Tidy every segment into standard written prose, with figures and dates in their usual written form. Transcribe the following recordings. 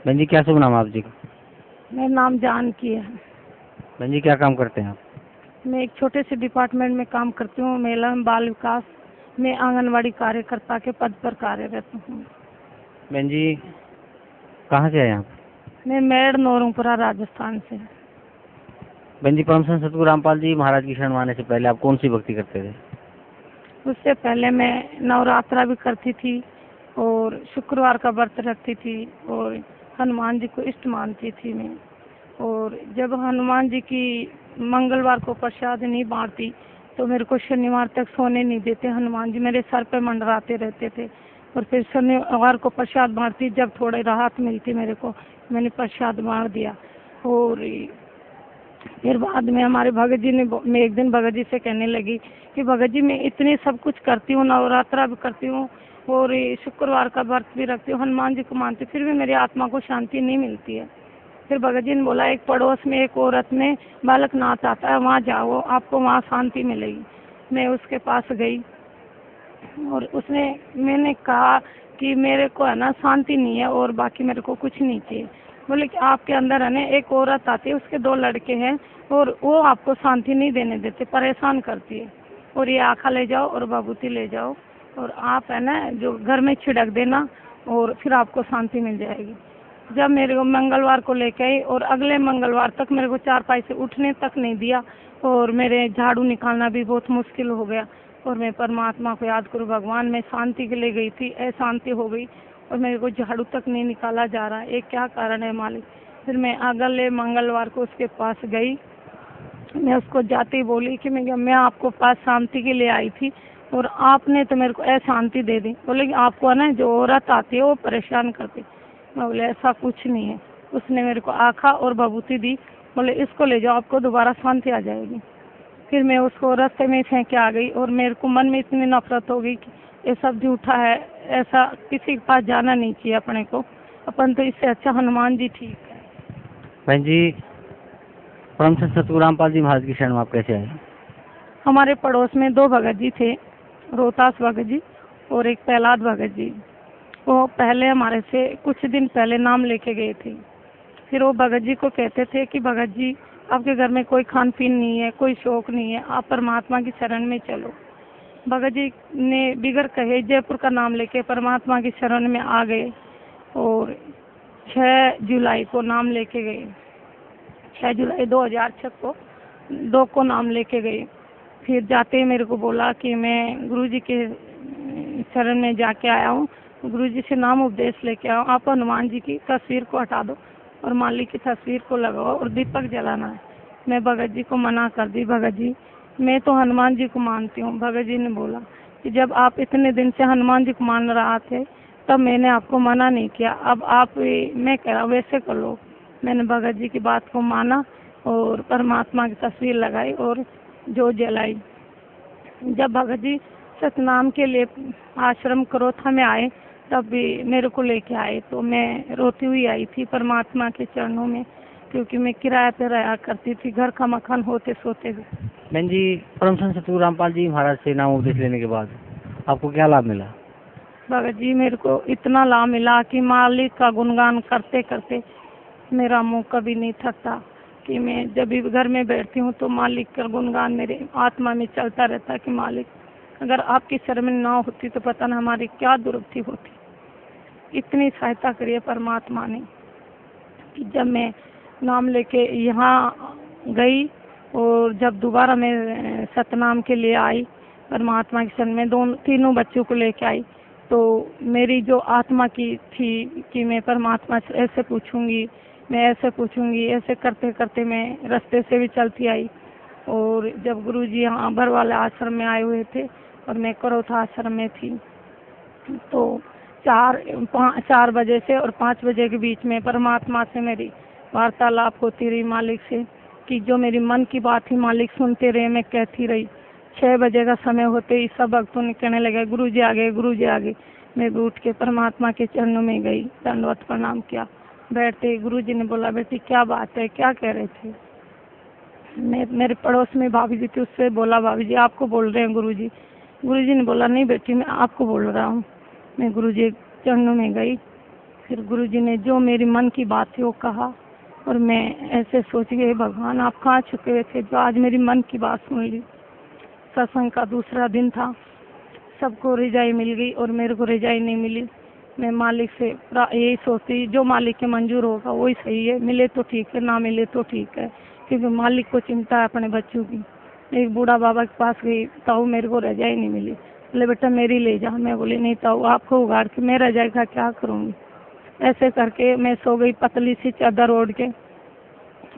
बहन जी क्या शुभ नाम है आप जी का? मेरा नाम जानकी है। बहन जी क्या काम करते हैं आप? मैं एक छोटे से डिपार्टमेंट में काम करती हूँ। महिला एवं बाल विकास में आंगनवाड़ी कार्यकर्ता के पद पर कार्यरत हूँ। बहन जी कहाँ से आए आप? मैं मेड़ नौरंगपुरा राजस्थान से। बहन जी परम संत सतगुरु रामपाल जी महाराज की शरण में आने से पहले आप कौन सी भक्ति करते थे? उससे पहले मैं नवरात्रा भी करती थी और शुक्रवार का व्रत रखती थी और हनुमान जी को इष्ट मानती थी मैं। और जब हनुमान जी की मंगलवार को प्रसाद नहीं बांटती तो मेरे को शनिवार तक सोने नहीं देते। हनुमान जी मेरे सर पे मंडराते रहते थे। और फिर शनिवार को प्रसाद बांटती, जब थोड़ी राहत मिलती मेरे को, मैंने प्रसाद बांट दिया। और फिर बाद में हमारे भगत जी ने, मैं एक दिन भगत जी से कहने लगी कि भगत जी मैं इतने सब कुछ करती हूँ, नवरात्रा भी करती हूँ और शुक्रवार का व्रत भी रखती हूँ, हनुमान जी को मानती, फिर भी मेरी आत्मा को शांति नहीं मिलती है। फिर भगत जी ने बोला एक पड़ोस में एक औरत में बालक नाच आता है, वहाँ जाओ, आपको वहाँ शांति मिलेगी। मैं उसके पास गई और उसने, मैंने कहा कि मेरे को है ना शांति नहीं है और बाकी मेरे को कुछ नहीं चाहिए। बोले कि आपके अंदर है ना एक औरत आती है, उसके 2 लड़के हैं और वो आपको शांति नहीं देने देते, परेशान करती है। और ये आखा ले जाओ और बाबूती ले जाओ और आप है ना जो घर में छिड़क देना और फिर आपको शांति मिल जाएगी। जब मेरे को मंगलवार को लेके आई और अगले मंगलवार तक मेरे को चारपाई से उठने तक नहीं दिया और मेरे झाड़ू निकालना भी बहुत मुश्किल हो गया। और मैं परमात्मा को याद करूँ, भगवान मैं शांति के लिए गई थी, अशांति हो गई और मेरे को झाड़ू तक नहीं निकाला जा रहा है, ये क्या कारण है मालिक। फिर मैं अगले मंगलवार को उसके पास गई। मैं उसको जाते ही बोली कि मैं आपको पास शांति के लिए आई थी और आपने तो मेरे को अशांति दे दी। बोले कि आपको है ना जो औरत आती है वो परेशान करती। मैं बोले ऐसा कुछ नहीं है। उसने मेरे को आखा और भभूति दी, बोले इसको ले जाओ, आपको दोबारा शांति आ जाएगी। फिर मैं उसको रास्ते में फेंक के आ गई और मेरे को मन में इतनी नफरत हो गई कि ये सब झूठा है, ऐसा किसी के पास जाना नहीं चाहिए अपने को, अपन तो इससे अच्छा हनुमान जी ठीक है। बहन जी परम संत सतगुरु रामपाल जी महाराज की शरण में आप कैसे आए? हमारे पड़ोस में 2 भगत जी थे, रोहतास भगत जी और एक प्रहलाद भगत जी। वो पहले हमारे से कुछ दिन पहले नाम लेके गए थे। फिर वो भगत जी को कहते थे कि भगत जी आपके घर में कोई खान पीन नहीं है, कोई शौक नहीं है, आप परमात्मा की शरण में चलो। भगत जी ने बिगर कहे जयपुर का नाम लेके परमात्मा की शरण में आ गए और 6 जुलाई को नाम लेके गए। 6 जुलाई 2006 को नाम लेके गए। फिर जाते ही मेरे को बोला कि मैं गुरुजी के शरण में जाके आया हूँ, गुरुजी से नाम उपदेश लेके आओ, आप हनुमान जी की तस्वीर को हटा दो और मालिक की तस्वीर को लगाओ और दीपक जलाना है। मैं भगत जी को मना कर दी, भगत जी मैं तो हनुमान जी को मानती हूँ। भगत जी ने बोला कि जब आप इतने दिन से हनुमान जी को मान रहा थे तब मैंने आपको मना नहीं किया, अब आप मैं कह रहा वैसे कर लो। मैंने भगत जी की बात को माना और परमात्मा की तस्वीर लगाई और जो जलाई। जब भगत जी सतनाम के लिए आश्रम करोथा में आए तब भी मेरे को लेके आए तो मैं रोती हुई आई थी परमात्मा के चरणों में, क्योंकि मैं किराए पे रहा करती थी, घर का मकान होते सोते भी। बहन जी परम संत सतगुरु रामपाल जी महाराज से नाम उपदेश लेने के बाद आपको क्या लाभ मिला? भगत जी मेरे को इतना लाभ मिला कि मालिक का गुणगान करते करते मेरा मुंह कभी नहीं थकता, कि मैं जब भी घर में बैठती हूँ तो मालिक का गुणगान मेरे आत्मा में चलता रहता कि मालिक अगर आपकी शरण ना होती तो पता ना हमारी क्या दुर्गति होती। इतनी सहायता करी है परमात्मा ने कि जब मैं नाम लेके यहाँ गई और जब दोबारा मैं सतनाम के लिए आई परमात्मा की शरण में, तीनों बच्चों को लेके आई तो मेरी जो आत्मा की थी कि मैं परमात्मा से ऐसे पूछूंगी, मैं ऐसे पूछूंगी, ऐसे करते करते मैं रास्ते से भी चलती आई। और जब गुरुजी यहाँ अभर वाले आश्रम में आए हुए थे और मैं करोथा आश्रम में थी तो 4 बजे से और 5 बजे के बीच में परमात्मा से मेरी वार्तालाप होती रही मालिक से, कि जो मेरी मन की बात थी मालिक सुनते रहे, मैं कहती रही। 6 बजे का समय होते ही सब भक्तों ने कहने लगे गुरुजी आ गए, गुरुजी आ गए। मैं भी उठ के परमात्मा के चरणों में गई, दंडवत प्रणाम किया। बैठते ही गुरुजी ने बोला बेटी क्या बात है, क्या कह रहे थे। मेरे पड़ोस में भाभी जी थी, उससे बोला भाभी जी आपको बोल रहे हैं गुरुजी। गुरुजी ने बोला नहीं बेटी मैं आपको बोल रहा हूँ। मैं गुरुजी चरणों में गई फिर गुरुजी ने जो मेरी मन की बात थी वो कहा, और मैं ऐसे सोच गई भगवान आप कहाँ छुपे हुए थे जो आज मेरी मन की बात सुन ली। सत्संग का दूसरा दिन था, सबको रिजाई मिल गई और मेरे को रिजाई नहीं मिली। मैं मालिक से यही सोचती जो मालिक के मंजूर होगा वही सही है, मिले तो ठीक है ना मिले तो ठीक है, क्योंकि मालिक को चिंता है अपने बच्चों की। एक बूढ़ा बाबा के पास गई, ताऊ मेरे को रजाई नहीं मिली, बोले बेटा मेरी ले जा। मैं बोली नहीं ताऊ आपको उगाड़ के मैं रजाई का क्या करूँगी। ऐसे करके मैं सो गई पतली सी चादर ओढ़ के।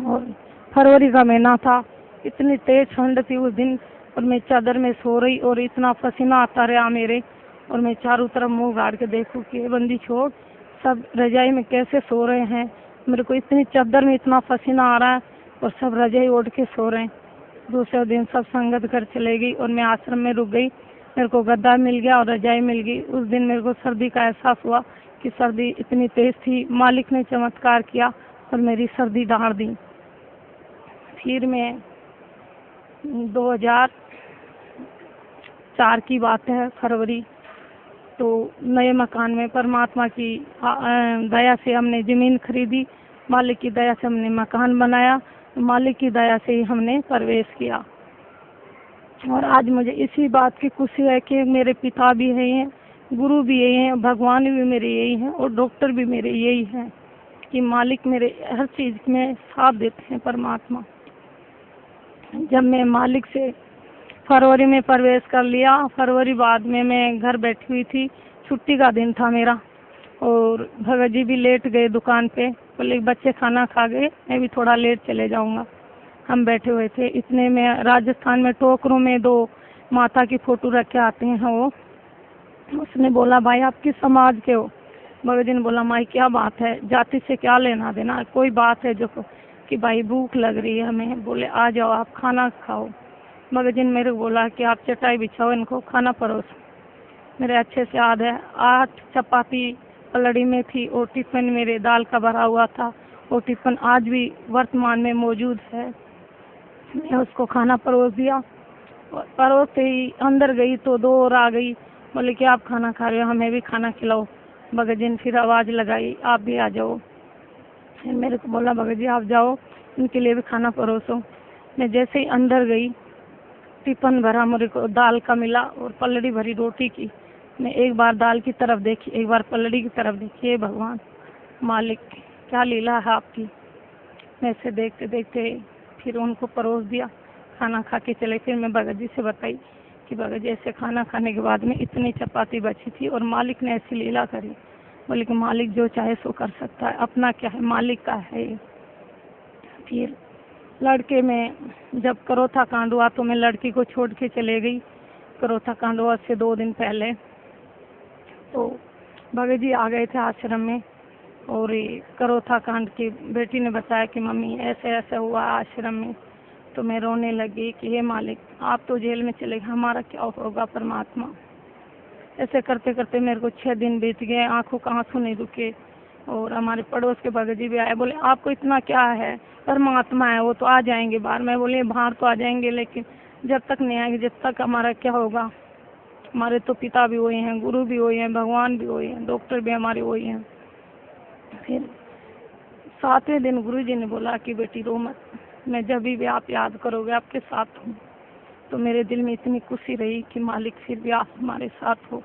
और फरवरी का महीना था, इतनी तेज ठंड थी उस दिन, और मैं चादर में सो रही और इतना पसीना आता रहा मेरे, और मैं चारों तरफ मुंह गाड़ के देखूं कि ये बंदी छोड़ सब रजाई में कैसे सो रहे हैं। मेरे को इतनी चादर में इतना पसीना आ रहा है और सब रजाई ओढ़ के सो रहे हैं। दूसरे दिन सब संगत घर चले गई और मैं आश्रम में रुक गई। मेरे को गद्दा मिल गया और रजाई मिल गई। उस दिन मेरे को सर्दी का एहसास हुआ कि सर्दी इतनी तेज थी। मालिक ने चमत्कार किया और मेरी सर्दी ढाड़ दी। फिर मैं 2004 की बात है, फरवरी, तो नए मकान में परमात्मा की दया से हमने ज़मीन खरीदी, मालिक की दया से हमने मकान बनाया, मालिक की दया से ही हमने प्रवेश किया। और आज मुझे इसी बात की खुशी है कि मेरे पिता भी यही हैं, गुरु भी यही हैं, भगवान भी मेरे यही हैं और डॉक्टर भी मेरे यही हैं कि मालिक मेरे हर चीज़ में साथ देते हैं परमात्मा। जब मैं मालिक से फरवरी में प्रवेश कर लिया, फरवरी बाद में मैं घर बैठी हुई थी, छुट्टी का दिन था मेरा, और भगत जी भी लेट गए दुकान पे, बोले बच्चे खाना खा गए मैं भी थोड़ा लेट चले जाऊंगा। हम बैठे हुए थे, इतने में राजस्थान में टोकरों में 2 माता की फोटो रखे आते हैं वो। उसने बोला भाई आप किस समाज के हो। भगत जी ने बोला माई क्या बात है, जाति से क्या लेना देना, कोई बात है जो कि भाई भूख लग रही है हमें। बोले आ जाओ आप खाना खाओ। भगत जी ने मेरे को बोला कि आप चटाई बिछाओ, इनको खाना परोसो। मेरे अच्छे से याद है 8 चपाती पलड़ी में थी और टिफिन मेरे दाल का भरा हुआ था, और टिफिन आज भी वर्तमान में मौजूद है। मैं उसको खाना परोस दिया, और परोसते ही अंदर गई तो 2 और आ गई, बोले कि आप खाना खा रहे हो हमें भी खाना खिलाओ। भगत जी ने फिर आवाज़ लगाई आप भी आ जाओ। फिर मेरे को बोला भगत जी आप जाओ इनके लिए भी खाना परोसो। मैं जैसे ही अंदर गई, टिफिन भरा मेरे को दाल का मिला और पलड़ी भरी रोटी की। मैं एक बार दाल की तरफ देखी, एक बार पलड़ी की तरफ देखी। हे भगवान मालिक क्या लीला है आपकी। मैं इसे देखते देखते फिर उनको परोस दिया, खाना खा के चले। फिर मैं भगत जी से बताई कि भगत जी ऐसे खाना खाने के बाद में इतनी चपाती बची थी और मालिक ने ऐसी लीला करी। बोले कि मालिक जो चाहे सो कर सकता है, अपना क्या है मालिक का है ये। फिर लड़के में जब करोथा कांड हुआ तो मैं लड़की को छोड़ के चले गई। करोथा कांड हुआ से 2 दिन पहले तो भगत जी आ गए थे आश्रम में, और करोथा कांड की बेटी ने बताया कि मम्मी ऐसे ऐसे हुआ आश्रम में। तो मैं रोने लगी कि हे मालिक आप तो जेल में चले गए, हमारा क्या होगा परमात्मा। ऐसे करते करते मेरे को 6 दिन बीत गए, आंखों का आंसू नहीं रुके। और हमारे पड़ोस के भगत जी भी आए, बोले आपको इतना क्या है, परमात्मा है वो तो आ जाएंगे बाहर। मैं बोली बाहर तो आ जाएंगे लेकिन जब तक नहीं आएंगे जब तक हमारा क्या होगा। हमारे तो पिता भी वही हैं, गुरु भी वही हैं, भगवान भी वही हैं, डॉक्टर भी हमारे वही हैं। फिर 7वें दिन गुरु जी ने बोला कि बेटी रो मत, मैं जब भी आप याद करोगे आपके साथ हूँ। तो मेरे दिल में इतनी खुशी रही कि मालिक फिर भी आप हमारे साथ हो,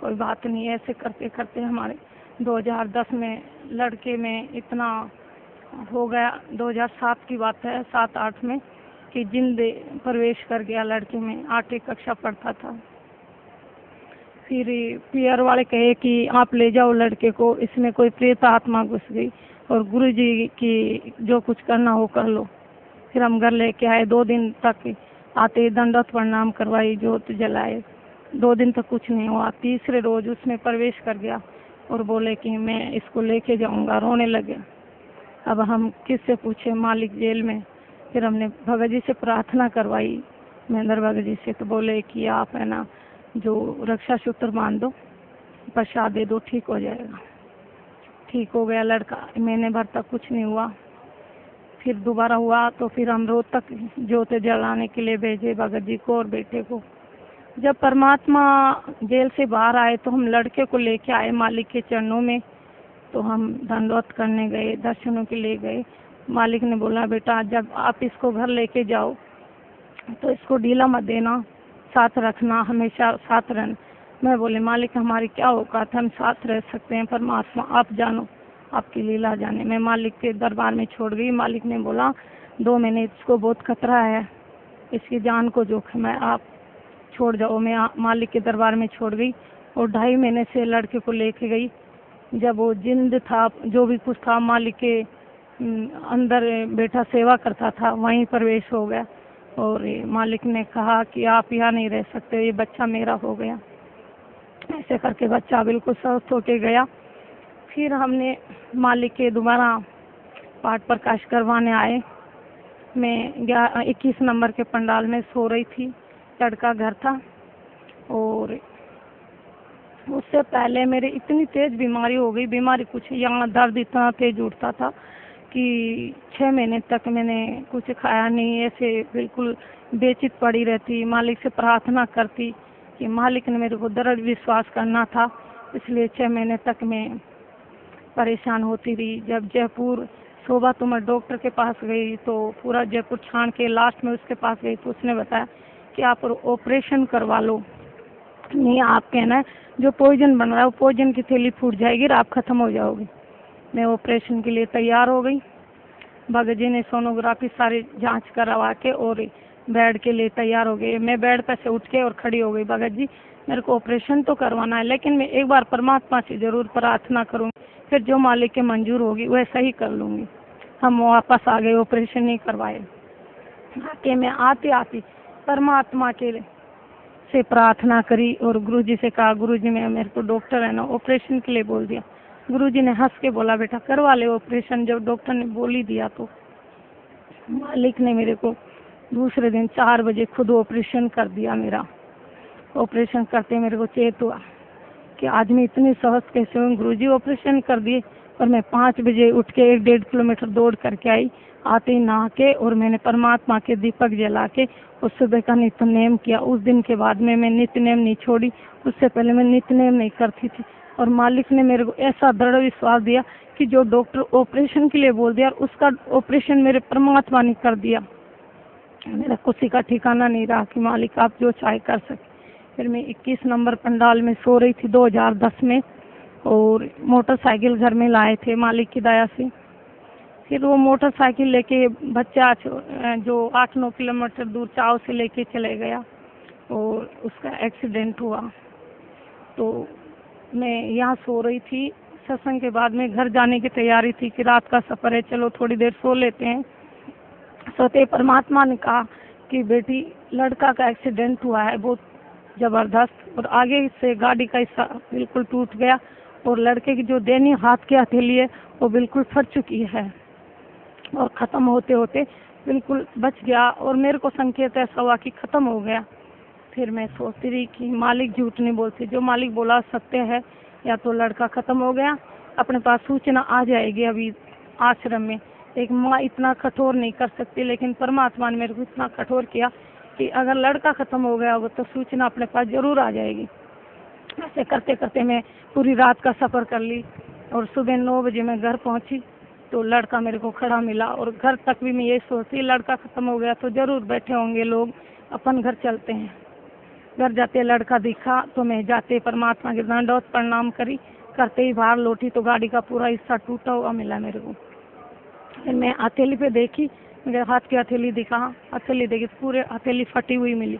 कोई बात नहीं। ऐसे करते करते हमारे 2010 में लड़के में इतना हो गया, 2007 की बात है, 7-8 में कि जिंद प्रवेश कर गया लड़के में। 8वीं कक्षा पढ़ता था। फिर पीयर वाले कहे कि आप ले जाओ लड़के को, इसमें कोई प्रेत आत्मा घुस गई और गुरुजी की जो कुछ करना हो कर लो। फिर हम घर लेके आए। 2 दिन तक आते दंडवत प्रणाम करवाई, जोत जलाए। 2 दिन तक कुछ नहीं हुआ। तीसरे रोज उसमें प्रवेश कर गया और बोले कि मैं इसको लेके जाऊंगा, रोने लगे। अब हम किससे पूछे, मालिक जेल में। फिर हमने भगत जी से प्रार्थना करवाई, महेंद्र भगत जी से, तो बोले कि आप है ना जो रक्षा सूत्र बांध दो, प्रसाद दे दो, ठीक हो जाएगा। ठीक हो गया लड़का, महीने भर तक कुछ नहीं हुआ। फिर दोबारा हुआ तो फिर हम रोज तक ज्योत जलाने के लिए भेजे भगत जी को और बेटे को। जब परमात्मा जेल से बाहर आए तो हम लड़के को लेके आए मालिक के चरणों में। तो हम दंडवत करने गए, दर्शनों के लिए गए। मालिक ने बोला बेटा जब आप इसको घर लेके जाओ तो इसको ढीला मत देना, साथ रखना, हमेशा साथ रहना। मैं बोले मालिक हमारी क्या औकात है, हम साथ रह सकते हैं, परमात्मा आप जानो, आपकी लीला जाने। मैं मालिक के दरबार में छोड़ गई। मालिक ने बोला 2 महीने इसको बहुत खतरा है, इसकी जान को जोखिम है, आप छोड़ जाओ। मैं मालिक के दरबार में छोड़ गई और 2.5 महीने से लड़के को लेके गई। जब वो जिंद था, जो भी कुछ था, मालिक के अंदर बेटा सेवा करता था, वहीं प्रवेश हो गया और मालिक ने कहा कि आप यहाँ नहीं रह सकते, ये बच्चा मेरा हो गया। ऐसे करके बच्चा बिल्कुल स्वस्थ होके गया। फिर हमने मालिक के दोबारा पाठ प्रकाश करवाने आए। मैं 21 नंबर के पंडाल में सो रही थी, लड़का घर था और उससे पहले मेरे इतनी तेज बीमारी हो गई। बीमारी कुछ, यहाँ दर्द इतना तेज उठता था कि 6 महीने तक मैंने कुछ खाया नहीं, ऐसे बिल्कुल बेचित पड़ी रहती। मालिक से प्रार्थना करती कि मालिक ने मेरे को दृढ़ विश्वास करना था, इसलिए 6 महीने तक मैं परेशान होती रही। जब जयपुर शोभा तो मैं डॉक्टर के पास गई तो पूरा जयपुर छान के लास्ट में उसके पास गई तो उसने बताया कि आप ऑपरेशन करवा लो। नहीं, आप कहना है जो पॉइजन बन रहा है वो पॉइजन की थैली फूट जाएगी और आप खत्म हो जाओगे। मैं ऑपरेशन के लिए तैयार हो गई। भगत जी ने सोनोग्राफी सारी जांच करवा के और बेड के लिए तैयार हो गए। मैं बेड पर से उठ के और खड़ी हो गई, भगत जी मेरे को ऑपरेशन तो करवाना है, लेकिन मैं एक बार परमात्मा से जरूर प्रार्थना करूँगी, फिर जो मालिक के मंजूर होगी वैसा ही कर लूँगी। हम वापस आ गए, ऑपरेशन नहीं करवाए। आके मैं आती परमात्मा के से प्रार्थना करी और गुरुजी से कहा गुरुजी मैं, मेरे को डॉक्टर है ना ऑपरेशन के लिए बोल दिया। गुरुजी ने हंस के बोला बेटा करवा ले ऑपरेशन, जब डॉक्टर ने बोल ही दिया तो। मालिक ने मेरे को दूसरे दिन 4 बजे खुद ऑपरेशन कर दिया मेरा। ऑपरेशन करते मेरे को चेत हुआ कि आदमी इतनी सहज कैसे हुए, गुरुजी ऑपरेशन कर दिए। और मैं 5 बजे उठ के 1-1.5 किलोमीटर दौड़ करके आई। आते ही नहा के और मैंने परमात्मा के दीपक जला के और सुबह का नित्य नेम किया। उस दिन के बाद में मैं नित्य नेम नहीं छोड़ी, उससे पहले मैं नित्य नेम नहीं करती थी। और मालिक ने मेरे को ऐसा दृढ़ विश्वास दिया कि जो डॉक्टर ऑपरेशन के लिए बोल दिया उसका ऑपरेशन मेरे परमात्मा ने कर दिया। मेरा खुशी का ठिकाना नहीं रहा कि मालिक आप जो चाहे कर सके। फिर मैं 21 नंबर पंडाल में सो रही थी 2010 में और मोटरसाइकिल घर में लाए थे मालिक की दया से। फिर वो मोटरसाइकिल लेके बच्चा जो 8-9 किलोमीटर दूर चाव से लेके चले गया और उसका एक्सीडेंट हुआ। तो मैं यहाँ सो रही थी, सत्संग के बाद में घर जाने की तैयारी थी कि रात का सफ़र है, चलो थोड़ी देर सो लेते हैं। सोते परमात्मा ने कहा कि बेटी लड़का का एक्सीडेंट हुआ है बहुत ज़बरदस्त और आगे से गाड़ी का हिस्सा बिल्कुल टूट गया और लड़के की जो देनी हाथ की हथेली है वो बिल्कुल फट चुकी है और ख़त्म होते होते बिल्कुल बच गया। और मेरे को संकेत ऐसा हुआ कि ख़त्म हो गया। फिर मैं सोचती रही कि मालिक झूठ नहीं बोलते, जो मालिक बोला सत्य है। या तो लड़का ख़त्म हो गया, अपने पास सूचना आ जाएगी। अभी आश्रम में एक माँ इतना कठोर नहीं कर सकती, लेकिन परमात्मा ने मेरे को इतना कठोर किया कि अगर लड़का ख़त्म हो गया होगा तो सूचना अपने पास ज़रूर आ जाएगी। ऐसे करते करते मैं पूरी रात का सफ़र कर ली और सुबह 9 बजे मैं घर पहुंची तो लड़का मेरे को खड़ा मिला। और घर तक भी मैं ये सोचती लड़का ख़त्म हो गया तो ज़रूर बैठे होंगे लोग, अपन घर चलते हैं। घर जाते लड़का दिखा तो मैं जाते परमात्मा के दंडवत प्रणाम करी, करते ही बाहर लौटी तो गाड़ी का पूरा हिस्सा टूटा हुआ मिला मेरे को। फिर मैं हथेली पे देखी, मेरे हाथ की हथेली दिखा, हथेली देखी तो पूरे हथेली फटी हुई मिली।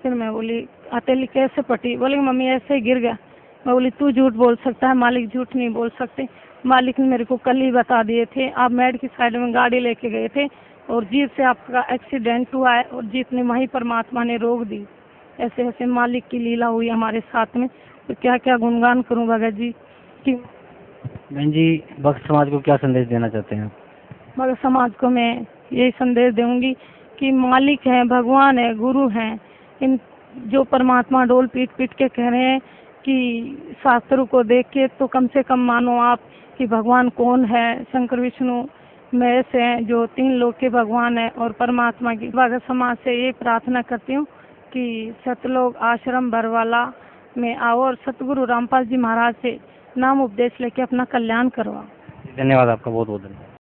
फिर मैं बोली हथेली कैसे फटी? बोली मम्मी ऐसे ही गिर गया। मैं बोली तू झूठ बोल सकता है, मालिक झूठ नहीं बोल सकते। मालिक ने मेरे को कल ही बता दिए थे, आप मेड की साइड में गाड़ी लेके गए थे और जीत से आपका एक्सीडेंट हुआ है और जीत ने वहीं परमात्मा ने रोक दी। ऐसे ऐसे मालिक की लीला हुई हमारे साथ में। तो क्या क्या गुणगान करूं भगत जी की। बहन जी भक्त समाज को क्या संदेश देना चाहते हैं? भक्त समाज को मैं यही संदेश दूंगी कि मालिक है, भगवान है, गुरु हैं, इन जो परमात्मा डोल पीट पीट के कह रहे हैं कि शास्त्रों को देख के तो कम से कम मानो आप कि भगवान कौन है। शंकर विष्णु महेश हैं जो 3 लोक के भगवान है। और परमात्मा की भक्त समाज से ये प्रार्थना करती हूँ कि सतलोक आश्रम बरवाला में आओ और सतगुरु रामपाल जी महाराज से नाम उपदेश लेके अपना कल्याण करवाओ। धन्यवाद आपका, बहुत बहुत धन्यवाद।